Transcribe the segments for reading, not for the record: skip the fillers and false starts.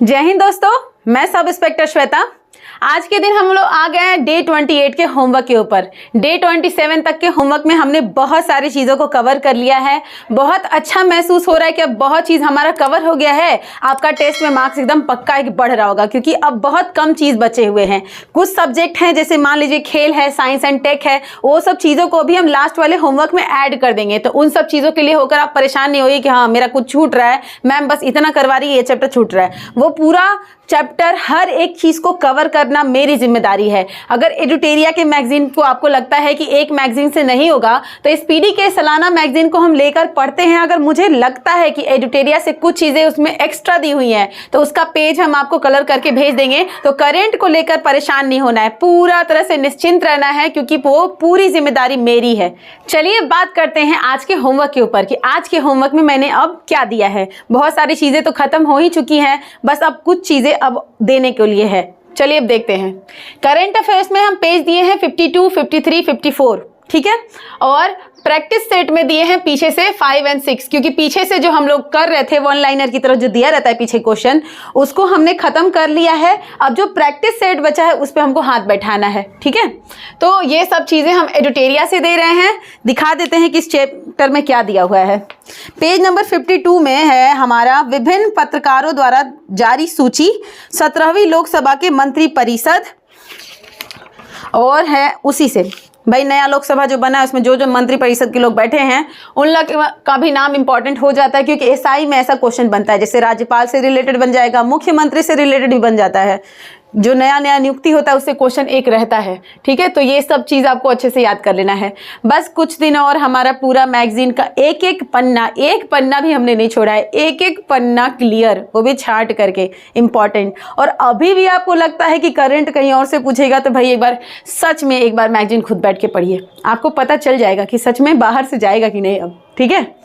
जय हिंद दोस्तों, मैं सब इंस्पेक्टर श्वेता। आज के दिन हम लोग आ गए हैं डे 28 के होमवर्क के ऊपर। डे 27 तक के होमवर्क में हमने बहुत सारी चीज़ों को कवर कर लिया है। बहुत अच्छा महसूस हो रहा है कि अब बहुत चीज़ हमारा कवर हो गया है। आपका टेस्ट में मार्क्स एकदम पक्का एक बढ़ रहा होगा, क्योंकि अब बहुत कम चीज़ बचे हुए हैं। कुछ सब्जेक्ट हैं, जैसे मान लीजिए खेल है, साइंस एंड टेक है, वो सब चीज़ों को भी हम लास्ट वाले होमवर्क में ऐड कर देंगे। तो उन सब चीज़ों के लिए होकर आप परेशान नहीं होइए कि हाँ मेरा कुछ छूट रहा है, मैम बस इतना करवा रही है, ये चैप्टर छूट रहा है। वो पूरा चैप्टर, हर एक चीज को कवर करना मेरी जिम्मेदारी है। अगर एडुटेरिया के मैगजीन को आपको लगता है कि एक मैगजीन से नहीं होगा, तो स्पीडी के सालाना मैगजीन को हम लेकर पढ़ते हैं। अगर मुझे लगता है कि एडुटेरिया से कुछ चीजें उसमें एक्स्ट्रा दी हुई हैं, तो उसका पेज हम आपको कलर करके भेज देंगे। तो करेंट को लेकर परेशान नहीं होना है, पूरा तरह से निश्चिंत रहना है, क्योंकि वो पूरी जिम्मेदारी मेरी है। चलिए बात करते हैं आज के होमवर्क के ऊपर कि आज के होमवर्क में मैंने अब क्या दिया है। बहुत सारी चीजें तो खत्म हो ही चुकी हैं, बस अब कुछ चीजें अब देने के लिए है। चलिए अब देखते हैं। करंट अफेयर्स में हम पेज दिए हैं 52, 53, 54, ठीक है। और प्रैक्टिस सेट में दिए हैं पीछे से 5 और 6, क्योंकि पीछे से जो हम लोग कर रहे थे वन लाइनर की तरफ जो दिया रहता है पीछे क्वेश्चन, उसको हमने खत्म कर लिया है। अब जो प्रैक्टिस सेट बचा है उस पर हमको हाथ बैठाना है, ठीक है। तो ये सब चीजें हम एडुटेरिया से दे रहे हैं। दिखा देते हैं कि इस चैप्टर में क्या दिया हुआ है। पेज नंबर 52 में है हमारा विभिन्न पत्रकारों द्वारा जारी सूची, 17वीं लोकसभा के मंत्री परिषद, और है उसी से भाई नया लोकसभा जो बना है उसमें जो जो मंत्री परिषद के लोग बैठे हैं उन लोग का भी नाम इंपॉर्टेंट हो जाता है, क्योंकि एसआई में ऐसा क्वेश्चन बनता है। जैसे राज्यपाल से रिलेटेड बन जाएगा, मुख्यमंत्री से रिलेटेड भी बन जाता है। जो नया नया नियुक्ति होता है उससे क्वेश्चन एक रहता है, ठीक है। तो ये सब चीज़ आपको अच्छे से याद कर लेना है। बस कुछ दिन और हमारा पूरा मैगजीन का एक एक पन्ना भी हमने नहीं छोड़ा है, एक एक पन्ना क्लियर, वो भी छांट करके इंपॉर्टेंट। और अभी भी आपको लगता है कि करंट कहीं और से पूछेगा, तो भाई एक बार सच में एक बार मैगजीन खुद बैठ के पढ़िए, आपको पता चल जाएगा कि सच में बाहर से जाएगा कि नहीं अब, ठीक है।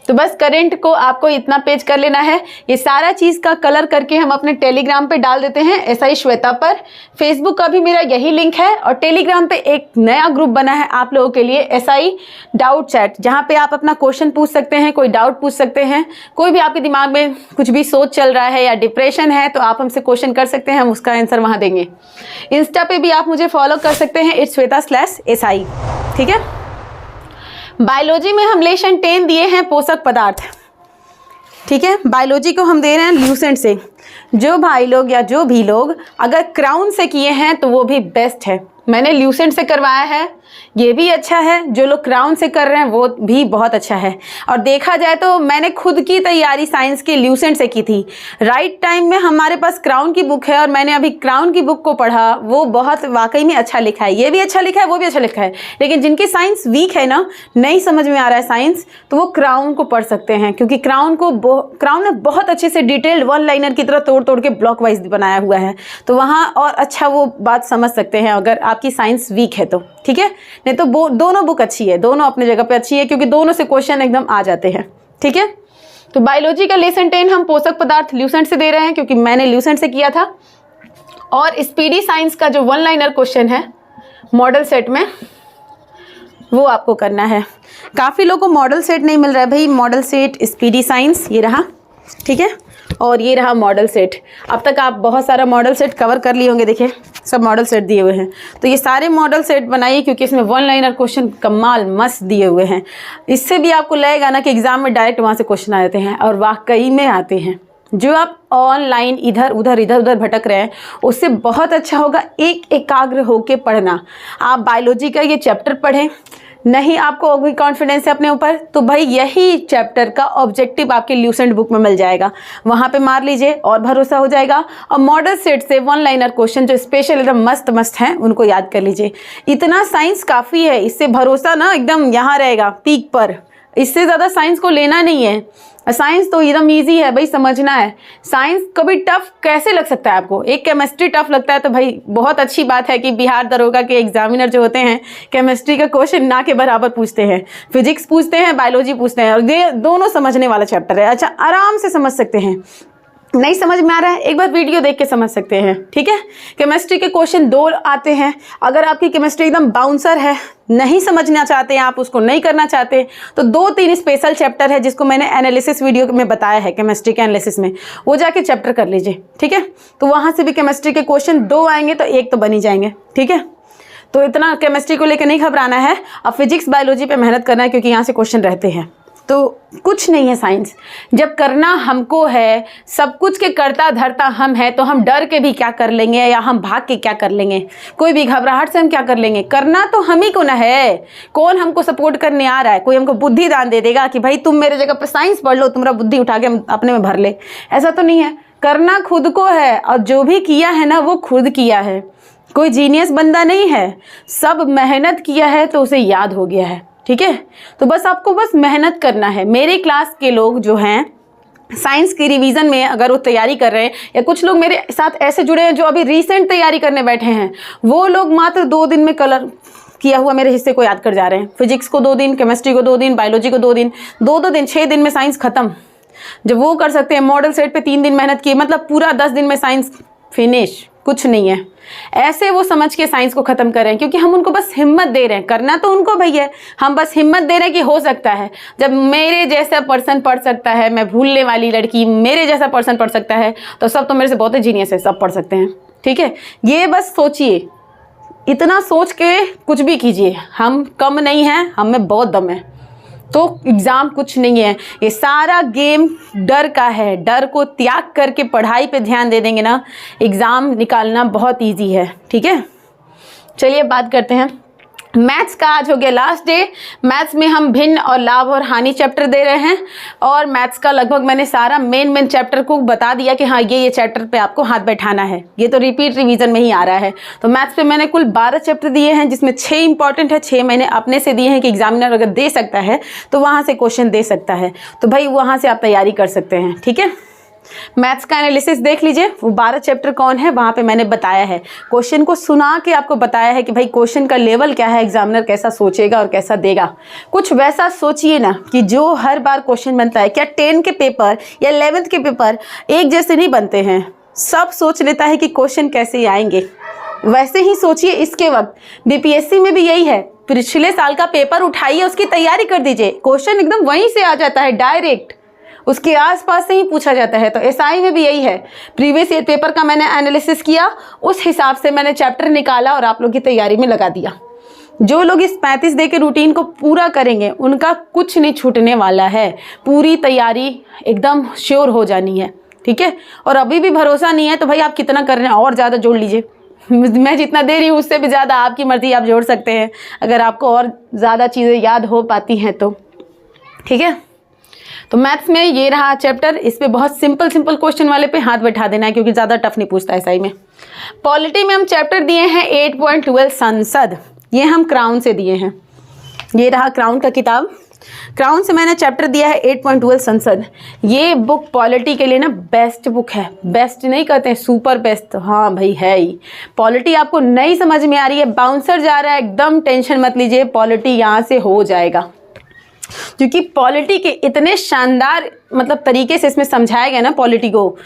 तो बस करंट को आपको इतना पेज कर लेना है। ये सारा चीज़ का कलर करके हम अपने टेलीग्राम पे डाल देते हैं, एसआई श्वेता पर। फेसबुक का भी मेरा यही लिंक है, और टेलीग्राम पे एक नया ग्रुप बना है आप लोगों के लिए, एसआई डाउट चैट, जहाँ पे आप अपना क्वेश्चन पूछ सकते हैं, कोई डाउट पूछ सकते हैं, कोई भी आपके दिमाग में कुछ भी सोच चल रहा है या डिप्रेशन है तो आप हमसे क्वेश्चन कर सकते हैं, हम उसका आंसर वहाँ देंगे। इंस्टा पे भी आप मुझे फॉलो कर सकते हैं, इट्स श्वेता/SI, ठीक है। बायोलॉजी में हम लेसन 10 दिए हैं पोषक पदार्थ, ठीक है। बायोलॉजी को हम दे रहे हैं ल्यूसेंट से। जो भाई लोग या जो भी लोग अगर क्राउन से किए हैं तो वो भी बेस्ट है। मैंने ल्यूसेंट से करवाया है, ये भी अच्छा है। जो लोग क्राउन से कर रहे हैं वो भी बहुत अच्छा है। और देखा जाए तो मैंने खुद की तैयारी साइंस की ल्यूसेंट से की थी। राइट टाइम में हमारे पास क्राउन की बुक है, और मैंने अभी क्राउन की बुक को पढ़ा, वो बहुत वाकई में अच्छा लिखा है। ये भी अच्छा लिखा है, वो भी अच्छा लिखा है। लेकिन जिनकी साइंस वीक है ना, नहीं समझ में आ रहा है साइंस, तो वो क्राउन को पढ़ सकते हैं, क्योंकि क्राउन ने बहुत अच्छे से डिटेल्ड वन लाइनर की तरह तोड़ तोड़ के ब्लॉक वाइज बनाया हुआ है। तो वहाँ और अच्छा वो बात समझ सकते हैं अगर आपकी साइंस वीक है तो, ठीक है। नहीं तो दोनों बुक अच्छी है, दोनों अपने जगह पे अच्छी है, क्योंकि दोनों से क्वेश्चन एकदम आ जाते हैं, ठीक है। तो बायोलॉजी का लेसन 10 हम पोषक पदार्थ ल्यूसेंट से दे रहे हैं, क्योंकि मैंने ल्यूसेंट से किया था। और स्पीडी साइंस का जो वन लाइनर क्वेश्चन है मॉडल सेट में, वो आपको करना है। काफ़ी लोगों को मॉडल सेट नहीं मिल रहा है भाई। मॉडल सेट स्पीडी साइंस ये रहा, ठीक है। और ये रहा मॉडल सेट। अब तक आप बहुत सारा मॉडल सेट कवर कर लिए होंगे, देखिए सब मॉडल सेट दिए हुए हैं। तो ये सारे मॉडल सेट बनाइए, क्योंकि इसमें वन लाइनर क्वेश्चन कमाल मस्त दिए हुए हैं। इससे भी आपको लगेगा ना कि एग्जाम में डायरेक्ट वहाँ से क्वेश्चन आ जाते हैं, और वाकई में आते हैं। जो आप ऑनलाइन इधर उधर भटक रहे हैं, उससे बहुत अच्छा होगा एक एकाग्र होके पढ़ना। आप बायोलॉजी का ये चैप्टर पढ़ें, नहीं आपको अभी कॉन्फिडेंस है अपने ऊपर, तो भाई यही चैप्टर का ऑब्जेक्टिव आपके ल्यूसेंट बुक में मिल जाएगा, वहाँ पे मार लीजिए और भरोसा हो जाएगा। और मॉडल सेट से वन लाइनर क्वेश्चन जो स्पेशल एकदम मस्त हैं उनको याद कर लीजिए। इतना साइंस काफ़ी है, इससे भरोसा ना एकदम यहाँ रहेगा पीक पर। इससे ज़्यादा साइंस को लेना नहीं है। साइंस तो एकदम इजी है भाई, समझना है। साइंस कभी टफ कैसे लग सकता है आपको? एक केमिस्ट्री टफ लगता है तो भाई बहुत अच्छी बात है कि बिहार दरोगा के एग्जामिनर जो होते हैं केमिस्ट्री का क्वेश्चन ना के बराबर पूछते हैं, फिजिक्स पूछते हैं, बायोलॉजी पूछते हैं, और ये दोनों समझने वाला चैप्टर है। अच्छा, आराम से समझ सकते हैं। नहीं समझ में आ रहा है, एक बार वीडियो देख के समझ सकते हैं, ठीक है। केमिस्ट्री के क्वेश्चन 2 आते हैं। अगर आपकी केमिस्ट्री एकदम बाउंसर है, नहीं समझना चाहते हैं आप, उसको नहीं करना चाहते, तो 2-3 स्पेशल चैप्टर है जिसको मैंने एनालिसिस वीडियो में बताया है केमिस्ट्री के एनालिसिस में, वो जाके चैप्टर कर लीजिए, ठीक है। तो वहाँ से भी केमिस्ट्री के क्वेश्चन 2 आएंगे तो 1 तो बन ही जाएंगे, ठीक है। तो इतना केमिस्ट्री को लेकर नहीं घबराना है, अब फिजिक्स बायोलॉजी पे मेहनत करना है क्योंकि यहाँ से क्वेश्चन रहते हैं। तो कुछ नहीं है साइंस, जब करना हमको है, सब कुछ के करता धरता हम है, तो हम डर के भी क्या कर लेंगे या हम भाग के क्या कर लेंगे, कोई भी घबराहट से हम क्या कर लेंगे। करना तो हम ही को ना है, कौन हमको सपोर्ट करने आ रहा है, कोई हमको बुद्धि दान दे देगा कि भाई तुम मेरे जगह पे साइंस पढ़ लो, तुम्हारा बुद्धि उठा के अपने में भर ले, ऐसा तो नहीं है। करना खुद को है, और जो भी किया है ना वो खुद किया है, कोई जीनियस बंदा नहीं है, सब मेहनत किया है तो उसे याद हो गया है, ठीक है। तो बस आपको बस मेहनत करना है। मेरे क्लास के लोग जो हैं साइंस की रिवीजन में अगर वो तैयारी कर रहे हैं, या कुछ लोग मेरे साथ ऐसे जुड़े हैं जो अभी रिसेंट तैयारी करने बैठे हैं, वो लोग मात्र 2 दिन में कलर किया हुआ मेरे हिस्से को याद कर जा रहे हैं। फिजिक्स को 2 दिन, केमिस्ट्री को 2 दिन, बायोलॉजी को 2 दिन, 2-2 दिन, 6 दिन में साइंस खत्म। जब वो कर सकते हैं, मॉडल सेट पे 3 दिन मेहनत की, मतलब पूरा 10 दिन में साइंस फिनिश, कुछ नहीं है। ऐसे वो समझ के साइंस को खत्म कर रहे हैं, क्योंकि हम उनको बस हिम्मत दे रहे हैं। करना तो उनको भैया, हम बस हिम्मत दे रहे हैं कि हो सकता है। जब मेरे जैसा पर्सन पढ़ सकता है, मैं भूलने वाली लड़की, मेरे जैसा पर्सन पढ़ सकता है, तो सब तो मेरे से बहुत जीनियस है, सब पढ़ सकते हैं, ठीक है। ये बस सोचिए, इतना सोच के कुछ भी कीजिए, हम कम नहीं हैं, हम में बहुत दम है। तो एग्ज़ाम कुछ नहीं है, ये सारा गेम डर का है। डर को त्याग करके पढ़ाई पे ध्यान दे देंगे ना, एग्ज़ाम निकालना बहुत इजी है, ठीक है। चलिए बात करते हैं मैथ्स का। आज हो गया लास्ट डे। मैथ्स में हम भिन्न और लाभ और हानि चैप्टर दे रहे हैं, और मैथ्स का लगभग मैंने सारा मेन चैप्टर को बता दिया कि हाँ ये चैप्टर पे आपको हाथ बैठाना है। ये तो रिपीट रिवीजन में ही आ रहा है। तो मैथ्स पे मैंने कुल 12 चैप्टर दिए हैं, जिसमें 6 इंपॉर्टेंट है, 6 मैंने अपने से दिए हैं कि एग्जामिनर अगर दे सकता है तो वहाँ से क्वेश्चन दे सकता है, तो भाई वहाँ से आप तैयारी कर सकते हैं, ठीक है। मैथ्स का एनालिसिस देख लीजिए, वो 12 चैप्टर कौन है वहाँ पे मैंने बताया है, क्वेश्चन को सुना के आपको बताया है कि भाई क्वेश्चन का लेवल क्या है, एग्जामिनर कैसा सोचेगा और कैसा देगा। कुछ वैसा सोचिए ना कि जो हर बार क्वेश्चन बनता है। क्या 10 के पेपर या 11th के पेपर एक जैसे नहीं बनते हैं? सब सोच लेता है कि क्वेश्चन कैसे आएंगे, वैसे ही सोचिए इसके वक्त बीपीएससी में भी यही है। पिछले साल का पेपर उठाइए, उसकी तैयारी कर दीजिए, क्वेश्चन एकदम वहीं से आ जाता है, डायरेक्ट उसके आसपास से ही पूछा जाता है। तो एसआई में भी यही है, प्रीवियस ईयर पेपर का मैंने एनालिसिस किया, उस हिसाब से मैंने चैप्टर निकाला और आप लोग की तैयारी में लगा दिया। जो लोग इस 35 डे के रूटीन को पूरा करेंगे उनका कुछ नहीं छूटने वाला है, पूरी तैयारी एकदम श्योर हो जानी है, ठीक है। और अभी भी भरोसा नहीं है तो भाई आप कितना कर रहे हैं, और ज़्यादा जोड़ लीजिए। मैं जितना दे रही हूँ उससे भी ज़्यादा आपकी मर्ज़ी, आप जोड़ सकते हैं अगर आपको और ज़्यादा चीज़ें याद हो पाती हैं तो, ठीक है। तो मैथ्स में ये रहा चैप्टर, इस पे बहुत सिंपल क्वेश्चन वाले पे हाथ बैठा देना है, क्योंकि ज़्यादा टफ नहीं पूछता है सही में। पॉलिटी में हम चैप्टर दिए हैं 8.12 संसद, ये हम क्राउन से दिए हैं। ये रहा क्राउन का किताब, क्राउन से मैंने चैप्टर दिया है 8.12 संसद। ये बुक पॉलिटी के लिए ना बेस्ट बुक है, बेस्ट नहीं कहते हैं, सुपर बेस्ट, हाँ भाई है ही। पॉलिटी आपको नहीं समझ में आ रही है, बाउंसर जा रहा है, एकदम टेंशन मत लीजिए, पॉलिटी यहाँ से हो जाएगा, क्योंकि पॉलिटी के इतने शानदार मतलब तरीके से इसमें समझाया गया ना पॉलिटी को,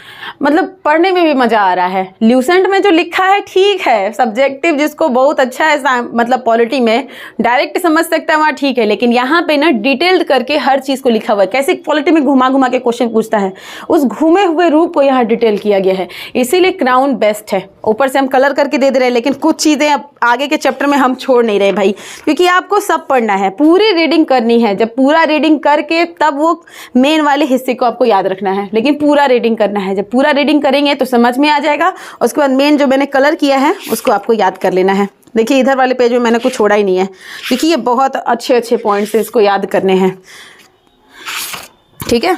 मतलब पढ़ने में भी मज़ा आ रहा है। ल्यूसेंट में जो लिखा है ठीक है, सब्जेक्टिव जिसको बहुत अच्छा है मतलब पॉलिटी में डायरेक्ट समझ सकता है वहाँ ठीक है, लेकिन यहाँ पे ना डिटेल्ड करके हर चीज़ को लिखा हुआ है, कैसे पॉलिटी में घुमा घुमा के क्वेश्चन पूछता है, उस घूमे हुए रूप को यहाँ डिटेल किया गया है, इसीलिए क्राउन बेस्ट है। ऊपर से हम कलर करके दे रहे हैं, लेकिन कुछ चीज़ें अब आगे के चैप्टर में हम छोड़ नहीं रहे भाई, क्योंकि आपको सब पढ़ना है, पूरी रीडिंग करनी है। जब पूरा रीडिंग करके तब वो मेन वाले हिस्से को आपको याद रखना है, लेकिन पूरा रीडिंग करना है। जब पूरा रीडिंग करेंगे तो समझ में आ जाएगा, उसके बाद मेन जो मैंने कलर किया है उसको आपको याद कर लेना है। देखिए इधर वाले पेज में मैंने कुछ छोड़ा ही नहीं है, क्योंकि ये बहुत अच्छे पॉइंट्स हैं, इसको याद करने हैं, ठीक है।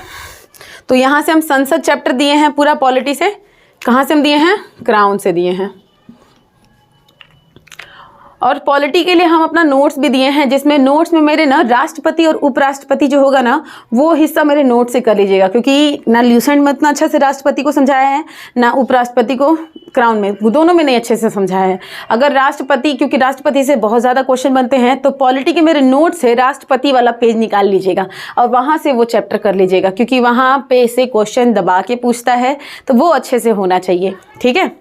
तो यहाँ से हम संसद चैप्टर दिए हैं पूरा पॉलिटी से, कहाँ से हम दिए हैं, क्राउन से दिए हैं। और पॉलिटी के लिए हम अपना नोट्स भी दिए हैं, जिसमें नोट्स में मेरे ना राष्ट्रपति और उपराष्ट्रपति जो होगा ना वो हिस्सा मेरे नोट से कर लीजिएगा, क्योंकि ना ल्यूसेंट में इतना अच्छा से राष्ट्रपति को समझाया है ना उपराष्ट्रपति को क्राउन में, दोनों में नहीं अच्छे से समझाया है। अगर राष्ट्रपति, क्योंकि राष्ट्रपति से बहुत ज़्यादा क्वेश्चन बनते हैं, तो पॉलिटी के मेरे नोट से राष्ट्रपति वाला पेज निकाल लीजिएगा और वहाँ से वो चैप्टर कर लीजिएगा, क्योंकि वहाँ पे से क्वेश्चन दबा के पूछता है तो वो अच्छे से होना चाहिए। ठीक है।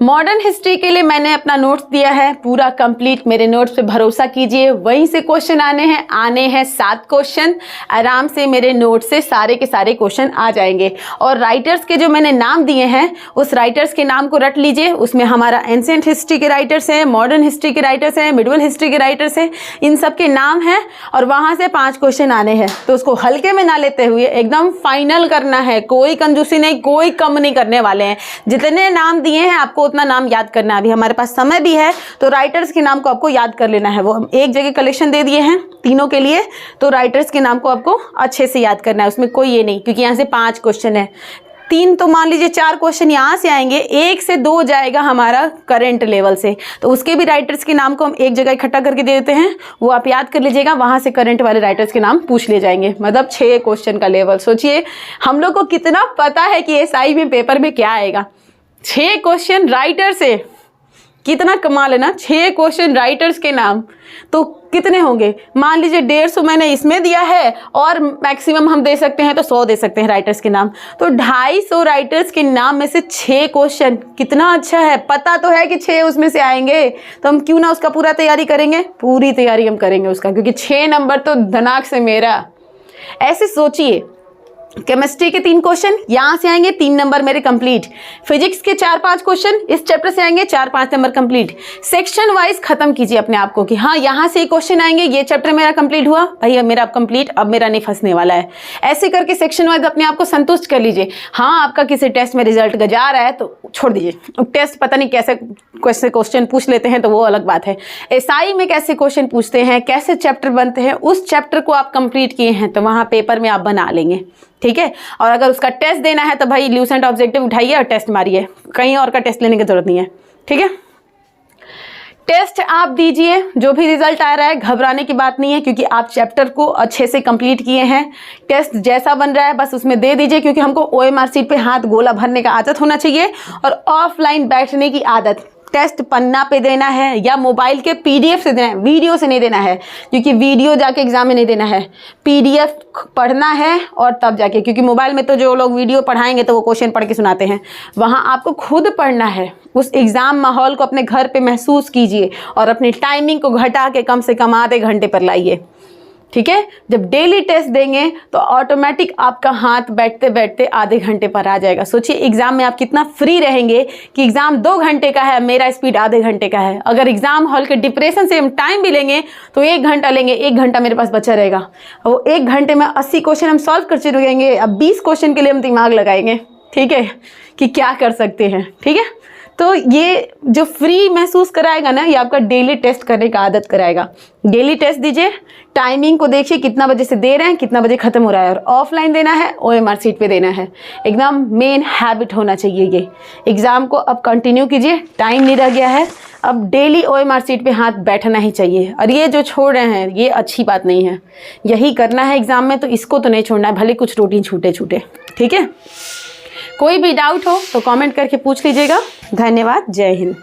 मॉडर्न हिस्ट्री के लिए मैंने अपना नोट्स दिया है पूरा कंप्लीट, मेरे नोट्स पे भरोसा कीजिए, वहीं से क्वेश्चन आने हैं 7 क्वेश्चन, आराम से मेरे नोट से सारे के सारे क्वेश्चन आ जाएंगे। और राइटर्स के जो मैंने नाम दिए हैं उस राइटर्स के नाम को रट लीजिए, उसमें हमारा एंशिएंट हिस्ट्री के राइटर्स हैं, मॉडर्न हिस्ट्री के राइटर्स हैं, मिडिवल हिस्ट्री के राइटर्स हैं, इन सब के नाम हैं और वहाँ से 5 क्वेश्चन आने हैं। तो उसको हल्के में ना लेते हुए एकदम फाइनल करना है, कोई कंजूसी नहीं, कोई कम नहीं करने वाले हैं। जितने नाम दिए हैं आपको उतना नाम याद करना है। अभी हमारे पास समय भी है तो राइटर्स के नाम को आपको याद कर लेना है। वो हम एक जगह कलेक्शन दे दिए हैं तीनों के लिए, तो राइटर्स के नाम को आपको अच्छे से याद करना है, उसमें कोई ये नहीं, क्योंकि यहाँ से 5 क्वेश्चन है, 3 तो मान लीजिए 4 क्वेश्चन यहाँ से आएंगे, 1 से 2 जाएगा हमारा करंट लेवल से, तो उसके भी राइटर्स के नाम को हम एक जगह इकट्ठा करके दे देते हैं, वो आप याद कर लीजिएगा, वहाँ से करंट वाले राइटर्स के नाम पूछ ले जाएंगे। मतलब 6 क्वेश्चन का लेवल। सोचिए हम लोग को कितना पता है कि एसआई में पेपर में क्या आएगा। 6 क्वेश्चन राइटर से, कितना कमाल है ना, 6 क्वेश्चन राइटर्स के नाम, तो कितने होंगे? मान लीजिए 150 मैंने इसमें दिया है और मैक्सिमम हम दे सकते हैं तो 100 दे सकते हैं राइटर्स के नाम, तो 250 राइटर्स के नाम में से 6 क्वेश्चन, कितना अच्छा है। पता तो है कि 6 उसमें से आएंगे, तो हम क्यों ना उसका पूरा तैयारी करेंगे, पूरी तैयारी हम करेंगे उसका, क्योंकि 6 नंबर तो धनाक से मेरा। ऐसे सोचिए, केमिस्ट्री के 3 क्वेश्चन यहाँ से आएंगे, 3 नंबर मेरे कंप्लीट। फिजिक्स के 4-5 क्वेश्चन इस चैप्टर से आएंगे, 4-5 नंबर कंप्लीट। सेक्शन वाइज खत्म कीजिए अपने आप को कि हाँ यहाँ से क्वेश्चन आएंगे, ये चैप्टर मेरा कंप्लीट हुआ, भाई अब मेरा कंप्लीट, अब मेरा नहीं फंसने वाला है। ऐसे करके सेक्शन वाइज अपने आप को संतुष्ट कर लीजिए। हाँ आपका किसी टेस्ट में रिजल्ट जा रहा है तो छोड़ दीजिए, टेस्ट पता नहीं कैसे क्वेश्चन पूछ लेते हैं तो वो अलग बात है। एसआई में कैसे क्वेश्चन पूछते हैं, कैसे चैप्टर बनते हैं, उस चैप्टर को आप कंप्लीट किए हैं तो वहाँ पेपर में आप बना लेंगे। ठीक है। और अगर उसका टेस्ट देना है तो भाई ल्यूसेंट ऑब्जेक्टिव उठाइए और टेस्ट मारिए, कहीं और का टेस्ट लेने की जरूरत नहीं है। ठीक है। टेस्ट आप दीजिए, जो भी रिजल्ट आ रहा है घबराने की बात नहीं है, क्योंकि आप चैप्टर को अच्छे से कंप्लीट किए हैं। टेस्ट जैसा बन रहा है बस उसमें दे दीजिए, क्योंकि हमको ओएमआर शीट पे हाथ गोला भरने का आदत होना चाहिए और ऑफलाइन बैठने की आदत। टेस्ट पन्ना पे देना है या मोबाइल के पीडीएफ से देना है, वीडियो से नहीं देना है, क्योंकि वीडियो जाके एग्जाम में नहीं देना है, पीडीएफ पढ़ना है और तब जाके, क्योंकि मोबाइल में तो जो लोग वीडियो पढ़ाएंगे तो वो क्वेश्चन पढ़ के सुनाते हैं, वहाँ आपको खुद पढ़ना है। उस एग्ज़ाम माहौल को अपने घर पे महसूस कीजिए और अपनी टाइमिंग को घटा के कम से कम आधे घंटे पर लाइए। ठीक है। जब डेली टेस्ट देंगे तो ऑटोमेटिक आपका हाथ बैठते बैठते आधे घंटे पर आ जाएगा। सोचिए एग्जाम में आप कितना फ्री रहेंगे कि एग्जाम 2 घंटे का है, मेरा स्पीड आधे घंटे का है। अगर एग्जाम हॉल के डिप्रेशन से हम टाइम भी लेंगे तो 1 घंटा लेंगे, 1 घंटा मेरे पास बचा रहेगा। वो 1 घंटे में 80 क्वेश्चन हम सॉल्व कर चुकेंगे, अब 20 क्वेश्चन के लिए हम दिमाग लगाएंगे। ठीक है, कि क्या कर सकते हैं। ठीक है। तो ये जो फ्री महसूस कराएगा ना, ये आपका डेली टेस्ट करने का आदत कराएगा। डेली टेस्ट दीजिए, टाइमिंग को देखिए कितना बजे से दे रहे हैं, कितना बजे खत्म हो रहा है, और ऑफलाइन देना है, ओएमआर शीट पे देना है। एकदम मेन हैबिट होना चाहिए ये। एग्ज़ाम को अब कंटिन्यू कीजिए, टाइम नहीं रह गया है, अब डेली ओएमआर शीट पे हाथ बैठना ही चाहिए। और ये जो छोड़ रहे हैं ये अच्छी बात नहीं है, यही करना है एग्ज़ाम में, तो इसको तो नहीं छोड़ना है, भले कुछ रूटीन छूटे छूटे। ठीक है। कोई भी डाउट हो तो कमेंट करके पूछ लीजिएगा। धन्यवाद। जय हिंद।